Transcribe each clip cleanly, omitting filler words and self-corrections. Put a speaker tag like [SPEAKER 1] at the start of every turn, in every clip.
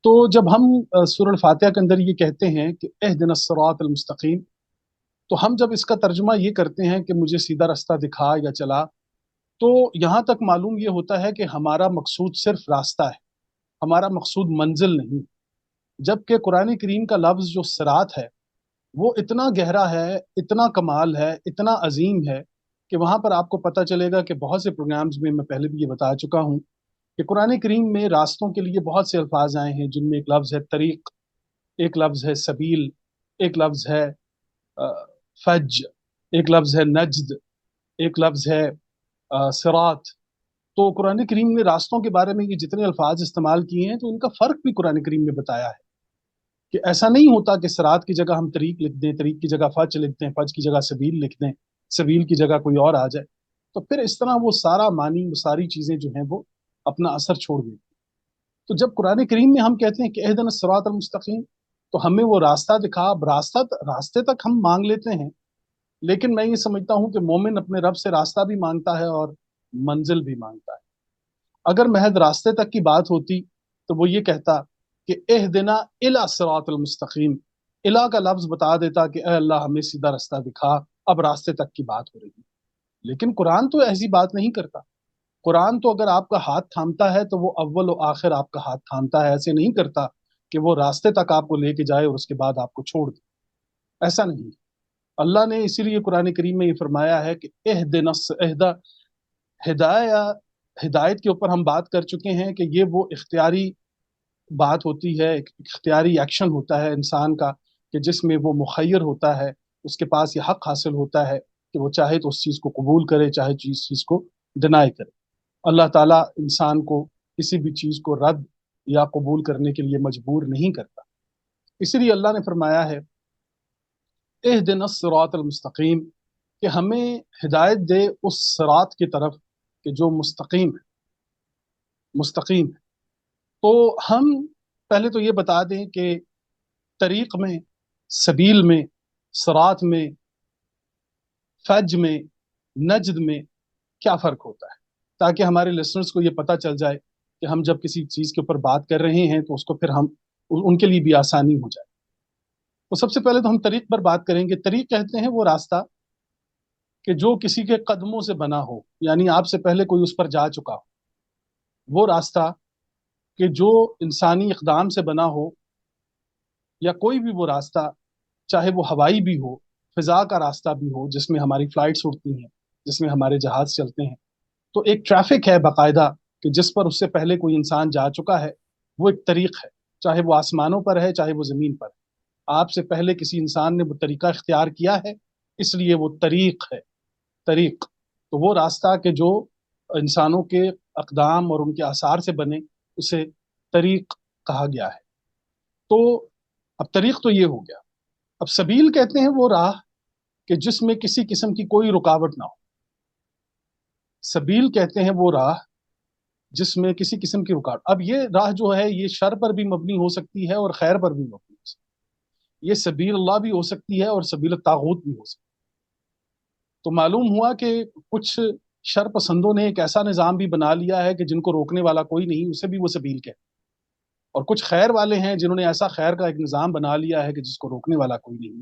[SPEAKER 1] तो जब हम सूरह फातिहा के अंदर ये कहते हैं कि इहदिनस सिरातल मुस्तकीम, तो हम जब इसका तर्जुमा ये करते हैं कि मुझे सीधा रास्ता दिखा या चला, तो यहाँ तक मालूम ये होता है कि हमारा मकसूद सिर्फ रास्ता है, हमारा मकसूद मंजिल नहीं। जबकि कुरान करीम का लफ्ज़ जो सिरात है वो इतना गहरा है, इतना कमाल है, इतना अजीम है कि वहाँ पर आपको पता चलेगा कि बहुत से प्रोग्राम्स में मैं पहले भी ये बता चुका हूँ कि कुरान करीम में रास्तों के लिए बहुत से अल्फाज आए हैं, जिनमें एक लफ्ज़ है तरीक, एक लफ्ज़ है सबील, एक लफ्ज़ है अ, फज, एक लफ्ज़ है नज्द, एक लफ्ज़ है सिरात। तो कुरान करीम ने रास्तों के बारे में ये जितने अल्फाज इस्तेमाल किए हैं, तो इनका फ़र्क भी कुरान करीम में बताया है कि ऐसा नहीं होता कि सिरात की जगह हम तरीक लिख दें, तरीक की जगह फज लिख दें, फज की जगह सबील लिख दें, सबील की जगह कोई और आ जाए। तो फिर इस तरह वो सारा मानी, वो सारी चीज़ें जो हैं वो अपना असर छोड़ देती। तो जब कुरान करीम में हम कहते हैं कि इहदिन सिरातल मुस्तकीम, तो हमें वो रास्ता दिखा। अब रास्ते तक हम मांग लेते हैं, लेकिन मैं ये समझता हूँ कि मोमिन अपने रब से रास्ता भी मांगता है और मंजिल भी मांगता है। अगर महज रास्ते तक की बात होती तो वो ये कहता कि इहदिना इला सिरातल मुस्तकीम, इला का लफ्ज बता देता कि ए अल्लाह हमें सीधा रास्ता दिखा, अब रास्ते तक की बात हो रही है। लेकिन कुरान तो ऐसी बात नहीं करता। कुरान तो अगर आपका हाथ थामता है तो वो अव्वल और आखिर आपका हाथ थामता है, ऐसे नहीं करता कि वो रास्ते तक आपको लेके जाए और उसके बाद आपको छोड़ दे। ऐसा नहीं। अल्लाह ने इसीलिए कुरान करीम में ये फरमाया है कि एहदिनस एहदा, हिदाया, हिदायत के ऊपर हम बात कर चुके हैं कि ये वो इख्तियारी बात होती है, एक इख्तियारी एक्शन होता है इंसान का, कि जिसमें वो मुखय्यर होता है, उसके पास ये हक हासिल होता है कि वो चाहे तो उस चीज़ को कबूल करे, चाहे चीज़ को डिनाई करे। अल्लाह ताला इंसान को किसी भी चीज़ को रद्द या कबूल करने के लिए मजबूर नहीं करता। इसीलिए अल्लाह ने फरमाया है इहदिनस सिरातल मुस्तकीम, कि हमें हिदायत दे उस सिरात की तरफ कि जो मुस्तकीम है, मुस्तकीम है। तो हम पहले तो ये बता दें कि तरीक में, सबील में, सरात में, फज में, नजद में क्या फ़र्क होता है, ताकि हमारे लिसनर्स को ये पता चल जाए कि हम जब किसी चीज़ के ऊपर बात कर रहे हैं तो उसको फिर हम उनके लिए भी आसानी हो जाए। तो सबसे पहले तो हम तरीक पर बात करेंगे। तरीक कहते हैं वो रास्ता कि जो किसी के कदमों से बना हो, यानी आपसे पहले कोई उस पर जा चुका हो। वो रास्ता कि जो इंसानी इकदाम से बना हो, या कोई भी वो रास्ता, चाहे वो हवाई भी हो, फिजा का रास्ता भी हो जिसमें हमारी फ्लाइट्स उड़ती हैं, जिसमें हमारे जहाज चलते हैं। तो एक ट्रैफिक है बाकायदा कि जिस पर उससे पहले कोई इंसान जा चुका है, वो एक तरीक है। चाहे वो आसमानों पर है, चाहे वो ज़मीन पर है, आपसे पहले किसी इंसान ने वो तरीका इख्तियार किया है, इसलिए वो तरीक है। तरीक तो वो रास्ता के जो इंसानों के अकदाम और उनके आसार से बने, उसे तरीक कहा गया है। तो अब तरीक तो ये हो गया। अब सबील कहते हैं वो राह कि जिसमें किसी किस्म की कोई रुकावट ना हो। सबील कहते हैं वो राह जिसमें किसी किस्म की रुकावट। अब ये राह जो है ये शर पर भी मबनी हो सकती है और खैर पर भी मबनी हो सकती है। ये सबील अल्लाह भी हो सकती है और सबील तागूत भी हो सकती है। तो मालूम हुआ कि कुछ शर पसंदों ने एक ऐसा निज़ाम भी बना लिया है कि जिनको रोकने वाला कोई नहीं, उसे भी वो सबील कहते हैं। और कुछ खैर वाले हैं जिन्होंने ऐसा खैर का एक निज़ाम बना लिया है कि जिसको रोकने वाला कोई नहीं,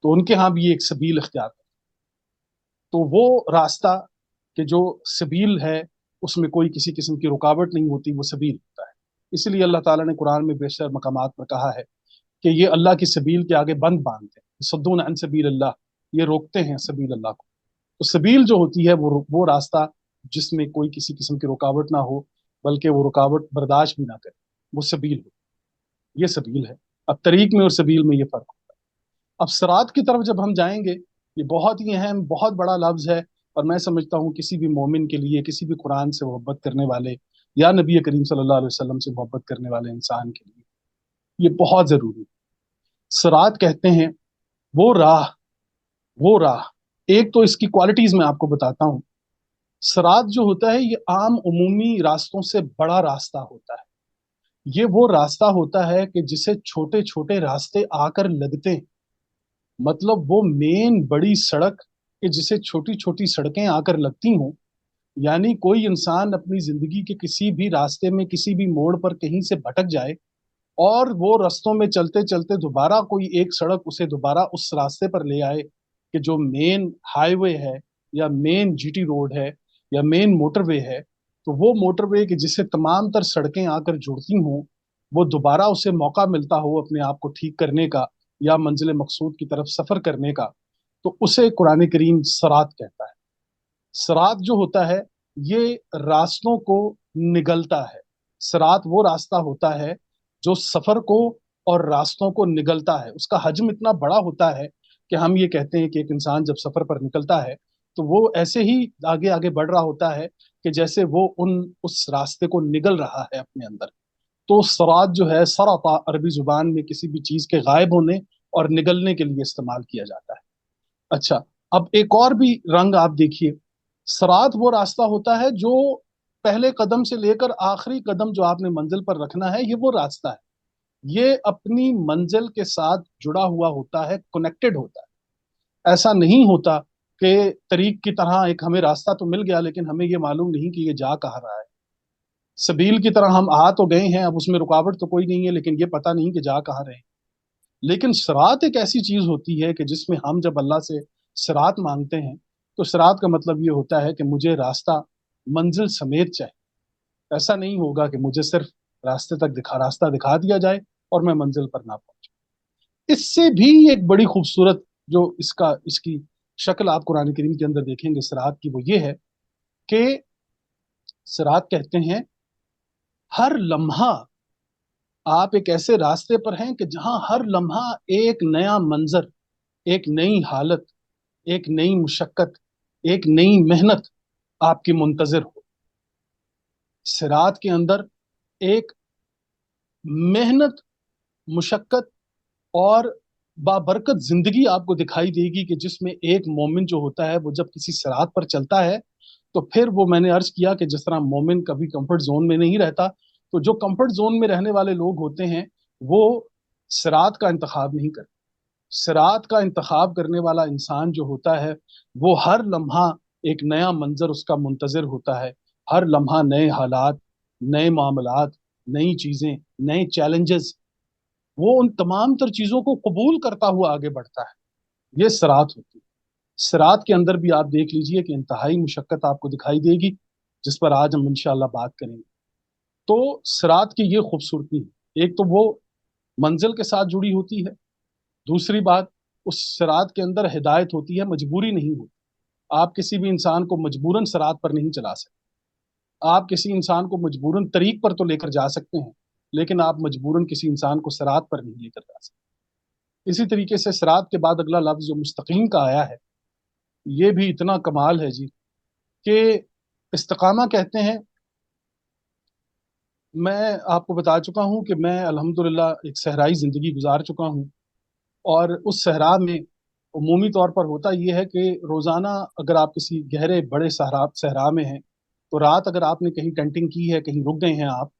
[SPEAKER 1] तो उनके यहाँ भी ये एक सबील इख्तियार है। तो वो रास्ता कि जो सबील है उसमें कोई किसी किस्म की रुकावट नहीं होती, वो सबील होता है। इसलिए अल्लाह ताला ने कुरान में बेशतर मकामात पर कहा है कि ये अल्लाह की सबील के आगे बंद बांधते हैं, सद्दून अन सबील अल्लाह, ये रोकते हैं सबील अल्लाह को। तो सबील जो होती है वो रास्ता जिसमें कोई किसी किस्म की रुकावट ना हो, बल्कि वो रुकावट बर्दाश्त भी ना करे, वो सबील हो, ये सबील है। अब तरीक में और सबील में ये फर्क होता है। अब सरात की तरफ जब हम जाएंगे, ये बहुत ही अहम, बहुत बड़ा लफ्ज है। और मैं समझता हूँ किसी भी मोमिन के लिए, किसी भी कुरान से मोहब्बत करने वाले या नबी करीम सल्लल्लाहु अलैहि वसल्लम से मोहब्बत करने वाले इंसान के लिए ये बहुत जरूरी है। सरात कहते हैं वो राह, वो राह। एक तो इसकी क्वालिटीज मैं आपको बताता हूँ। सरात जो होता है ये आम उमूमी रास्तों से बड़ा रास्ता होता है। ये वो रास्ता होता है कि जिसे छोटे छोटे रास्ते आकर लगते हैं। मतलब वो मेन बड़ी सड़क कि जिसे छोटी छोटी सड़कें आकर लगती हों। यानी कोई इंसान अपनी जिंदगी के किसी भी रास्ते में किसी भी मोड़ पर कहीं से भटक जाए, और वो रस्तों में चलते चलते दोबारा कोई एक सड़क उसे दोबारा उस रास्ते पर ले आए कि जो मेन हाईवे है या मेन जीटी रोड है या मेन मोटरवे है, तो वो मोटरवे कि जिससे तमाम तर सड़कें आकर जुड़ती हों, वो दोबारा उसे मौका मिलता हो अपने आप को ठीक करने का या मंजिल मकसूद की तरफ सफर करने का, तो उसे कुरान करीम सरात कहता है। सरात जो होता है ये रास्तों को निगलता है। सरात वो रास्ता होता है जो सफर को और रास्तों को निगलता है। उसका हजम इतना बड़ा होता है कि हम ये कहते हैं कि एक इंसान जब सफर पर निकलता है तो वो ऐसे ही आगे आगे बढ़ रहा होता है कि जैसे वो उस रास्ते को निगल रहा है अपने अंदर। तो सरात जो है, सराता अरबी जुबान में किसी भी चीज के गायब होने और निगलने के लिए इस्तेमाल किया जाता है। अच्छा, अब एक और भी रंग आप देखिए। सरात वो रास्ता होता है जो पहले कदम से लेकर आखिरी कदम जो आपने मंजिल पर रखना है, ये वो रास्ता है। ये अपनी मंजिल के साथ जुड़ा हुआ होता है, कनेक्टेड होता है। ऐसा नहीं होता कि तरीक की तरह एक हमें रास्ता तो मिल गया लेकिन हमें ये मालूम नहीं कि ये जा कहाँ रहा है। सबील की तरह हम आ तो गए हैं, अब उसमें रुकावट तो कोई नहीं है, लेकिन ये पता नहीं कि जा कहाँ रहे हैं। लेकिन सरात एक ऐसी चीज होती है कि जिसमें हम जब अल्लाह से सरात मांगते हैं तो सरात का मतलब ये होता है कि मुझे रास्ता मंजिल समेत चाहिए। ऐसा नहीं होगा कि मुझे सिर्फ रास्ता दिखा दिया जाए और मैं मंजिल पर ना पहुंचूं। इससे भी एक बड़ी खूबसूरत जो इसकी शक्ल आप कुरान करीम के अंदर देखेंगे सरात की, वो ये है कि सरात कहते हैं हर लम्हा आप एक ऐसे रास्ते पर हैं कि जहां हर लम्हा एक नया मंजर, एक नई हालत, एक नई मुशक्कत, एक नई मेहनत आपकी मुंतजर हो। सिरात के अंदर एक मेहनत, मुशक्कत और बाबरकत जिंदगी आपको दिखाई देगी कि जिसमें एक मोमिन जो होता है वो जब किसी सिरात पर चलता है तो फिर वो, मैंने अर्ज किया कि जिस तरह मोमिन कभी कंफर्ट जोन में नहीं रहता, तो जो कंफर्ट जोन में रहने वाले लोग होते हैं वो सिरात का इंतखाब नहीं करते। सिरात का इंतखाब करने वाला इंसान जो होता है वो हर लम्हा एक नया मंजर उसका मुंतजर होता है। हर लम्हा नए हालात, नए मामलात, नई चीजें, नए चैलेंजेस, वो उन तमाम तर चीजों को कबूल करता हुआ आगे बढ़ता है। ये सिरात होती है। सिरात के अंदर भी आप देख लीजिए कि इंतहाई मुशक्कत आपको दिखाई देगी, जिस पर आज हम इंशाल्लाह बात करेंगे। तो सिरात की ये खूबसूरती है, एक तो वो मंजिल के साथ जुड़ी होती है। दूसरी बात, उस सिरात के अंदर हिदायत होती है, मजबूरी नहीं होती। आप किसी भी इंसान को मजबूरन सिरात पर नहीं चला सकते। आप किसी इंसान को मजबूरन तरीक पर तो लेकर जा सकते हैं, लेकिन आप मजबूरन किसी इंसान को सिरात पर नहीं लेकर जा सकते। इसी तरीके से सिरात के बाद अगला लफ्ज जो मुस्तकीम का आया है, ये भी इतना कमाल है जी कि इस्तिकामा कहते हैं। मैं आपको बता चुका हूं कि मैं अल्हम्दुलिल्लाह एक सहराई जिंदगी गुजार चुका हूं, और उस सहरा में उमूमी तौर पर होता यह है कि रोजाना अगर आप किसी गहरे बड़े सहरा सहरा में हैं तो रात अगर आपने कहीं टेंटिंग की है, कहीं रुक गए हैं आप,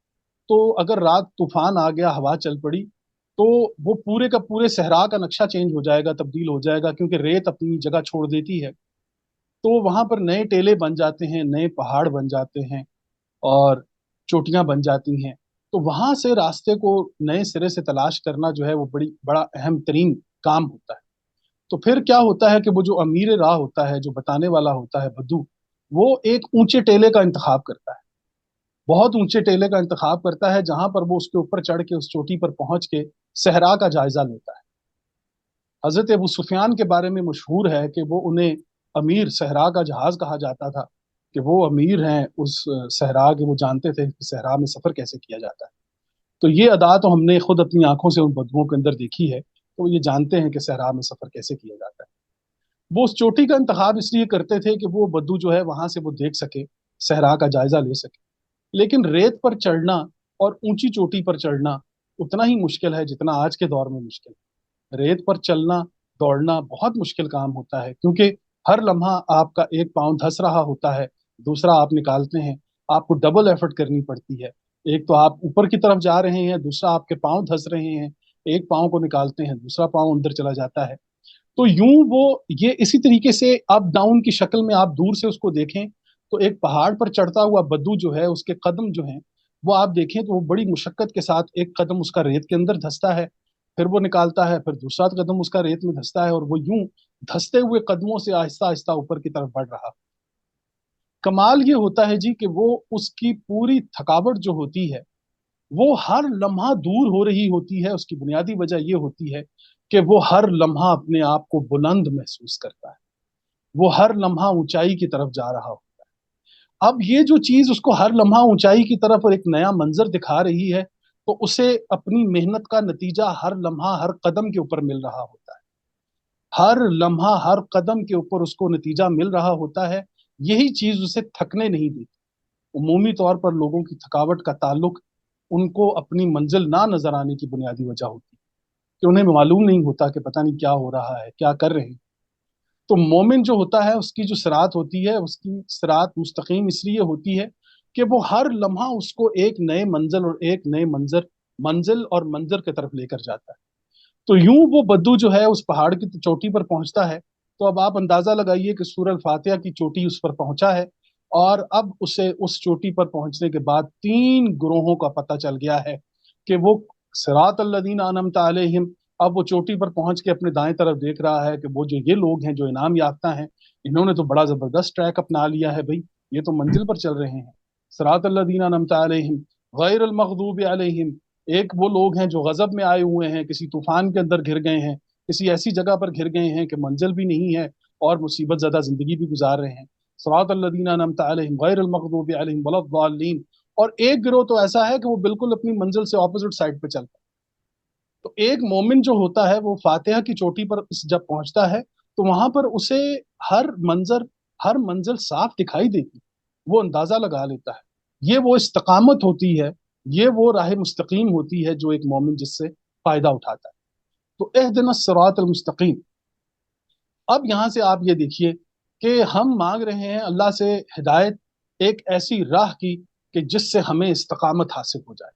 [SPEAKER 1] तो अगर रात तूफान आ गया, हवा चल पड़ी, तो वो पूरे का पूरे सहरा का नक्शा चेंज हो जाएगा, तब्दील हो जाएगा, क्योंकि रेत अपनी जगह छोड़ देती है। तो वहां पर नए टेले बन जाते हैं, नए पहाड़ बन जाते हैं और चोटियां बन जाती हैं। तो वहां से रास्ते को नए सिरे से तलाश करना जो है वो बड़ा अहम तरीन काम होता है। तो फिर क्या होता है कि वो जो अमीर राह होता है, जो बताने वाला होता है बद्दू, वो एक ऊंचे टेले का इंतखाब करता है। बहुत ऊंचे टेले का इंतखाब करता है जहां पर वो उसके ऊपर चढ़ के उस चोटी पर पहुंच के सहरा का जायजा लेता है। हजरत अबू सुफियान के बारे में मशहूर है कि वो उन्हें अमीर सहरा का जहाज कहा जाता था, कि वो अमीर हैं उस सहरा के, वो जानते थे कि सहरा में सफर कैसे किया जाता है। तो ये अदा तो हमने खुद अपनी आंखों से उन बदबुओं के अंदर देखी है, तो ये जानते हैं कि सहरा में सफर कैसे किया जाता है। वो उस चोटी का इंतखाब इसलिए करते थे कि वो बद्दू जो है वहां से वो देख सके, सहरा का जायजा ले सके। लेकिन रेत पर चढ़ना और ऊंची चोटी पर चढ़ना उतना ही मुश्किल है जितना आज के दौर में मुश्किल है। रेत पर चलना, दौड़ना बहुत मुश्किल काम होता है, क्योंकि हर लम्हा आपका एक पाँव धंस रहा होता है, दूसरा आप निकालते हैं, आपको डबल एफर्ट करनी पड़ती है। एक तो आप ऊपर की तरफ जा रहे हैं, दूसरा आपके पाँव धंस रहे हैं, एक पाँव को निकालते हैं, दूसरा पाँव अंदर चला जाता है। तो यूं वो ये इसी तरीके से अप डाउन की शक्ल में आप दूर से उसको देखें तो एक पहाड़ पर चढ़ता हुआ बद्दू जो है, उसके कदम जो हैं वो आप देखें तो वो बड़ी मुशक्कत के साथ एक कदम उसका रेत के अंदर धंसता है, फिर वो निकालता है, फिर दूसरा कदम उसका रेत में धंसता है, और वो यूं धंसते हुए कदमों से आहिस्ता आहिस्ता ऊपर की तरफ बढ़ रहा। कमाल ये होता है जी कि वो उसकी पूरी थकावट जो होती है वो हर लम्हा दूर हो रही होती है। उसकी बुनियादी वजह ये होती है कि वो हर लम्हा अपने आप को बुलंद महसूस करता है, वो हर लम्हा ऊंचाई की तरफ जा रहा हो। अब ये जो चीज उसको हर लम्हा ऊंचाई की तरफ और एक नया मंजर दिखा रही है, तो उसे अपनी मेहनत का नतीजा हर लम्हा हर कदम के ऊपर मिल रहा होता है। हर लम्हा हर कदम के ऊपर उसको नतीजा मिल रहा होता है। यही चीज उसे थकने नहीं देती। उमूमी तौर पर लोगों की थकावट का ताल्लुक उनको अपनी मंजिल ना नजर आने की बुनियादी वजह होती है कि उन्हें मालूम नहीं होता कि पता नहीं क्या हो रहा है, क्या कर रहे हैं। तो मोमिन जो होता है उसकी जो सिरात होती है, उसकी सिरात मुस्तकीम इसलिए होती है कि वो हर लम्हा उसको एक नए मंजिल और एक नए मंजिल और मंजर की तरफ लेकर जाता है। तो यूं वो बद्दू जो है उस पहाड़ की चोटी पर पहुंचता है। तो अब आप अंदाजा लगाइए कि सूरह फातिहा की चोटी उस पर पहुंचा है, और अब उसे उस चोटी पर पहुंचने के बाद तीन ग्रोहों का पता चल गया है कि वो सिरात अल्लज़ीना अनअमता अलैहिम। अब वो चोटी पर पहुंच के अपने दाएं तरफ देख रहा है कि वो जो ये लोग हैं जो इनाम याफ्ता हैं, इन्होंने तो बड़ा जबरदस्त ट्रैक अपना लिया है भाई, ये तो मंजिल पर चल रहे हैं। सिरात अल्लज़ीना अनअमता अलैहिम गैरुल मग़दूबि अलैहिम, एक वो लोग हैं जो गजब में आए हुए हैं, किसी तूफान के अंदर घिर गए हैं, किसी ऐसी जगह पर घिर गए हैं कि मंजिल भी नहीं है और मुसीबत ज़्यादा जिंदगी भी गुजार रहे हैं। सिरात अल्लज़ीना अनअमता अलैहिम गैरुल मग़दूबि अलैहिम वलद्दाल्लीन। और एक गिरोह तो ऐसा है कि वो बिल्कुल अपनी मंजिल से ऑपोजिट साइड पे चलता है। तो एक मोमिन जो होता है वो फातिहा की चोटी पर जब पहुंचता है तो वहां पर उसे हर हर मंजिल साफ दिखाई देती, वो अंदाजा लगा लेता है। ये वो इस्तकामत होती है, ये वो राह मुस्तकीम होती है जो एक मोमिन जिससे फायदा उठाता है। तो इहदिनस सिरातल मुस्तकीम। अब यहां से आप ये देखिए कि हम मांग रहे हैं अल्लाह से हिदायत, एक ऐसी राह की कि जिससे हमें इस्तकामत हासिल हो जाए।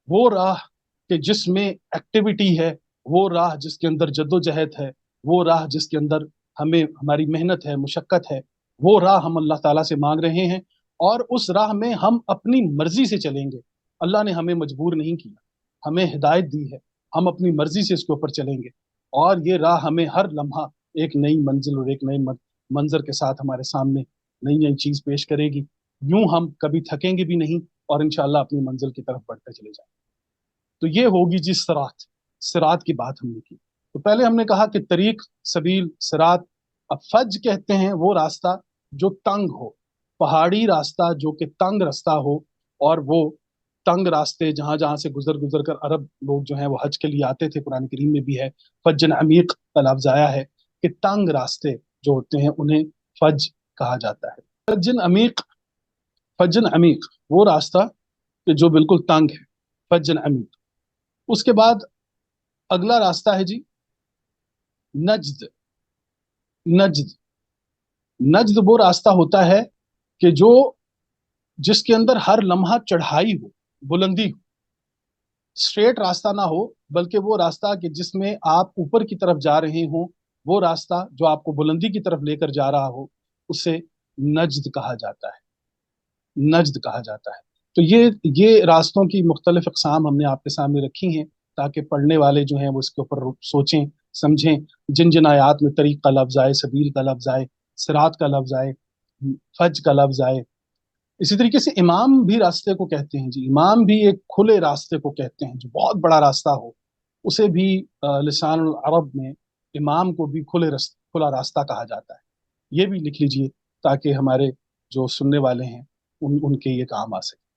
[SPEAKER 1] वो राह कि जिसमें एक्टिविटी है, वो राह जिसके अंदर जद्दोजहद है, वो राह जिसके अंदर हमें हमारी मेहनत है, मुशक्कत है, वो राह हम अल्लाह ताला से मांग रहे हैं। और उस राह में हम अपनी मर्जी से चलेंगे। अल्लाह ने हमें मजबूर नहीं किया, हमें हिदायत दी है, हम अपनी मर्जी से इसके ऊपर चलेंगे। और ये राह हमें हर लम्हा एक नई मंजिल और एक नई मंजर के साथ हमारे सामने नई नई चीज पेश करेगी। यूं हम कभी थकेंगे भी नहीं और इंशाल्लाह अपनी मंजिल की तरफ बढ़ते चले जाएंगे। तो ये होगी जी सिरात। सिरात की बात हमने की। तो पहले हमने कहा कि तरीक, सबील, सिरात। अब फज कहते हैं वो रास्ता जो तंग हो, पहाड़ी रास्ता जो कि तंग रास्ता हो। और वो तंग रास्ते जहां जहां से गुजर गुजर कर अरब लोग जो हैं वो हज के लिए आते थे, कुरान करीम में भी है फज्जन अमीक का लफ्ज आया है कि तंग रास्ते जो होते हैं उन्हें फज कहा जाता है। फज्जन अमीक, फज्जन अमीक वो रास्ता कि जो बिल्कुल तंग है, फज्जन अमीक। उसके बाद अगला रास्ता है जी नज्द। नज्द, नज्द वो रास्ता होता है कि जो जिसके अंदर हर लम्हा चढ़ाई हो, बुलंदी हो, स्ट्रेट रास्ता ना हो, बल्कि वो रास्ता कि जिसमें आप ऊपर की तरफ जा रहे हो, वो रास्ता जो आपको बुलंदी की तरफ लेकर जा रहा हो, उसे नज्द कहा जाता है। नज्द कहा जाता है। तो ये रास्तों की मुख्तलिफ अकसाम हमने आपके सामने रखी हैं ताकि पढ़ने वाले जो हैं वो इसके ऊपर सोचें, समझें। जिन जिन आयात में तरीक का लफ्ज आए, सबील का लफ्ज आए, सिरात का लफ्ज आए, फज का लफ्ज आए। इसी तरीके से इमाम भी रास्ते को कहते हैं जी, इमाम भी एक खुले रास्ते को कहते हैं जो बहुत बड़ा रास्ता हो, उसे भी लिसान अरब में इमाम को भी खुला रास्ता कहा जाता है। ये भी लिख लीजिए ताकि हमारे जो सुनने वाले हैं उनके ये काम आ सके।